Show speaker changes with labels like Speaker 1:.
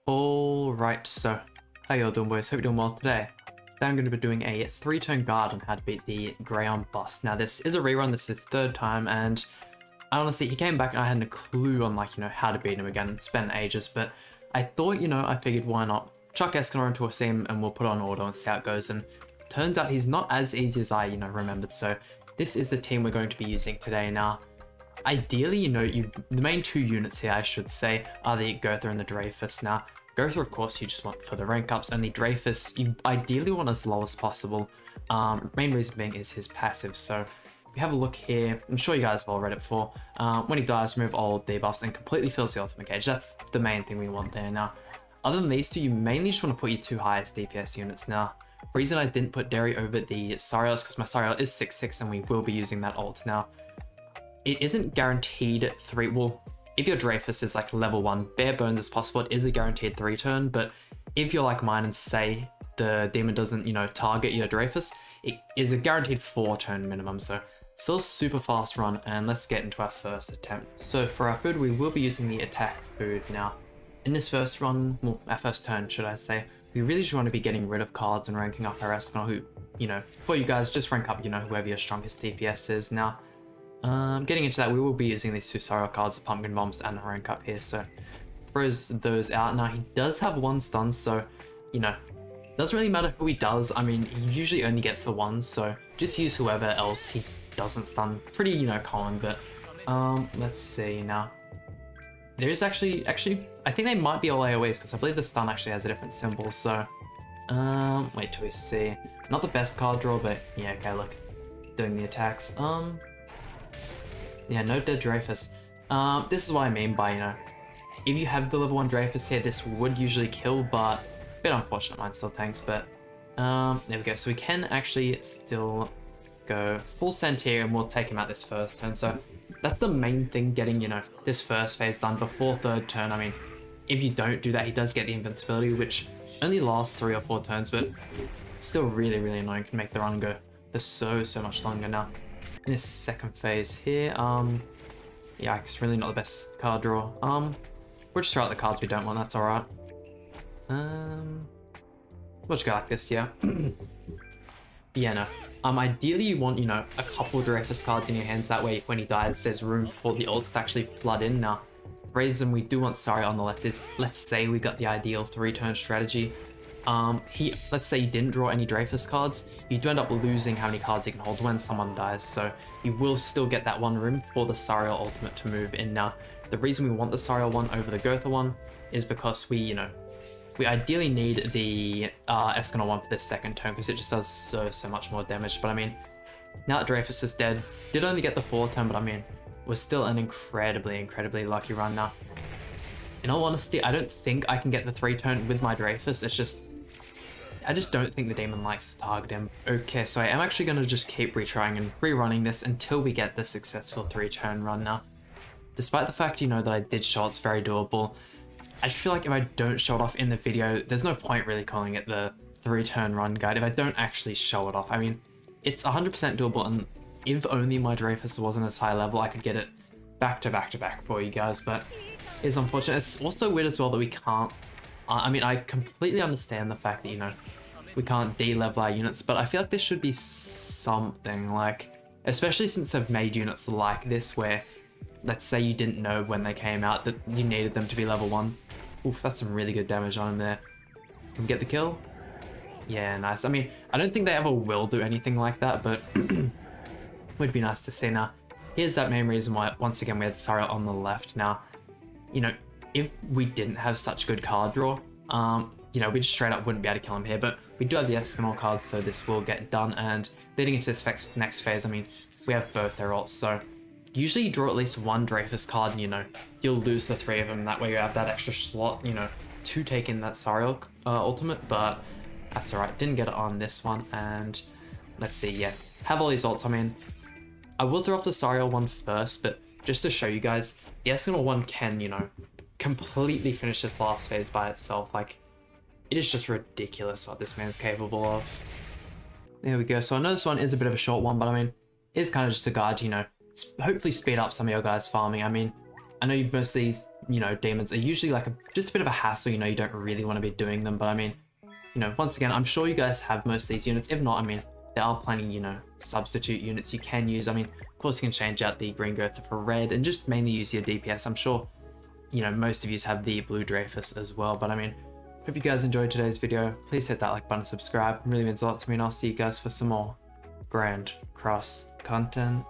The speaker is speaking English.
Speaker 1: Alright, so how y'all doing, boys? Hope you're doing well today. Today I'm going to be doing a 3-turn guide on how to beat the GRAEON boss. Now this is a rerun, this is third time, and I honestly, he came back and I hadn't a clue on how to beat him again. It's been ages, but I thought, I figured why not chuck Escanor into a sim and we'll put on auto and see how it goes, and turns out he's not as easy as I, remembered, so this is the team we're going to be using today. Now, ideally, the main two units here, I should say, are the Gotha and the Dreyfus. Now, Gotha, of course, you just want for the rank ups, and the Dreyfus, you ideally want as low as possible. Main reason being is his passive. So, if you have a look here, I'm sure you guys have all read it before. When he dies, remove all debuffs and completely fills the ultimate gauge. That's the main thing we want there. Now, other than these two, you mainly just want to put your two highest DPS units. Now, the reason I didn't put Derry over the Sariel is because my Sariel is 6/6 and we will be using that ult. Now, it isn't guaranteed 3, well, if your Dreyfus is like level 1, bare bones as possible, it is a guaranteed 3-turn, but if you're like mine and say the demon doesn't, target your Dreyfus, it is a guaranteed 4-turn minimum, so still a super fast run, and let's get into our first attempt. So for our food, we will be using the attack food. Now, in this first run, well, our first turn, should I say, we really just want to be getting rid of cards and ranking up our Escanor, who, for you guys, just rank up, whoever your strongest DPS is. Now, getting into that, we will be using these two Sariel cards, the Pumpkin Bombs and the rank up here, so throws those out. Now, he does have 1 stun, so, doesn't really matter who he does. I mean, he usually only gets the 1, so just use whoever else he doesn't stun. Pretty, common, but, let's see now. There is actually, I think they might be all AoEs, because I believe the stun actually has a different symbol, so, wait till we see. Not the best card draw, but, yeah, okay, look, doing the attacks. Yeah, no dead Dreyfus. This is what I mean by, if you have the level 1 Dreyfus here, this would usually kill, but a bit unfortunate, mine still tanks, but there we go. So we can actually still go full send here, and we'll take him out this first turn. So that's the main thing, getting, this first phase done before third turn. I mean, if you don't do that, he does get the invincibility, which only lasts 3 or 4 turns, but it's still really, really annoying. Can make the run go for so much longer. Now, in this second phase here, yeah, it's really not the best card draw. We'll just throw out the cards we don't want, that's alright. We'll just go like this, yeah. Yeah, no. Ideally you want, a couple Dreyfus cards in your hands, that way when he dies, there's room for the ults to actually flood in. Now, the reason we do want Sariel on the left is, let's say we got the ideal 3-turn strategy. Let's say you didn't draw any Dreyfus cards, you do end up losing how many cards you can hold when someone dies, so you will still get that 1 room for the Sariel ultimate to move in. Now, the reason we want the Sariel one over the Gotha one is because we ideally need the Escanor one for this second turn, because it just does so much more damage. But I mean, now that Dreyfus is dead, did only get the 4-turn, but I mean, was still an incredibly lucky run. Now, in all honesty, I don't think I can get the 3-turn with my Dreyfus. It's just, I just don't think the demon likes to target him. Okay, so I am actually going to just keep retrying and rerunning this until we get the successful 3-turn run. Now, despite the fact, that I did show it's very doable, I just feel like if I don't show it off in the video, there's no point really calling it the 3-turn run guide if I don't actually show it off. I mean, it's 100% doable, and if only my Dreyfus wasn't as high level, I could get it back to back for you guys, but it's unfortunate. It's also weird as well that we can't, I mean, I completely understand the fact that, we can't de-level our units, but I feel like there should be something, like, especially since they've made units like this where, let's say you didn't know when they came out that you needed them to be level 1. Oof, that's some really good damage on him there. Can we get the kill? Yeah, nice. I mean, I don't think they ever will do anything like that, but would be nice to see. Now, here's that main reason why, once again, we had Sariel on the left. Now, if we didn't have such good card draw, we just straight up wouldn't be able to kill him here, but we do have the Escanor cards, so this will get done. And leading into this next phase, I mean, we have both their ults, so usually you draw at least 1 Dreyfus card and, you'll lose the 3 of them. That way you have that extra slot, to take in that Sariel ultimate, but that's alright. Didn't get it on this one, and let's see, yeah. Have all these ults. I mean, I will throw off the Sariel one first, but just to show you guys, the Escanor one can, completely finish this last phase by itself. Like, it is just ridiculous what this man's capable of. There we go. So I know this one is a bit of a short one, but I mean, it's kind of just a guide to, hopefully speed up some of your guys farming. I mean, I know most of these, you know, demons are usually like just a bit of a hassle, you know, you don't really want to be doing them. But I mean, you know, once again, I'm sure you guys have most of these units. If not, I mean, there are plenty, you know, substitute units you can use. I mean, of course, you can change out the green Gotha for red and just mainly use your DPS. I'm sure, you know, most of you have the blue Dreyfus as well. But I mean, hope you guys enjoyed today's video. Please hit that like button, subscribe. It really means a lot to me, and I'll see you guys for some more Grand Cross content.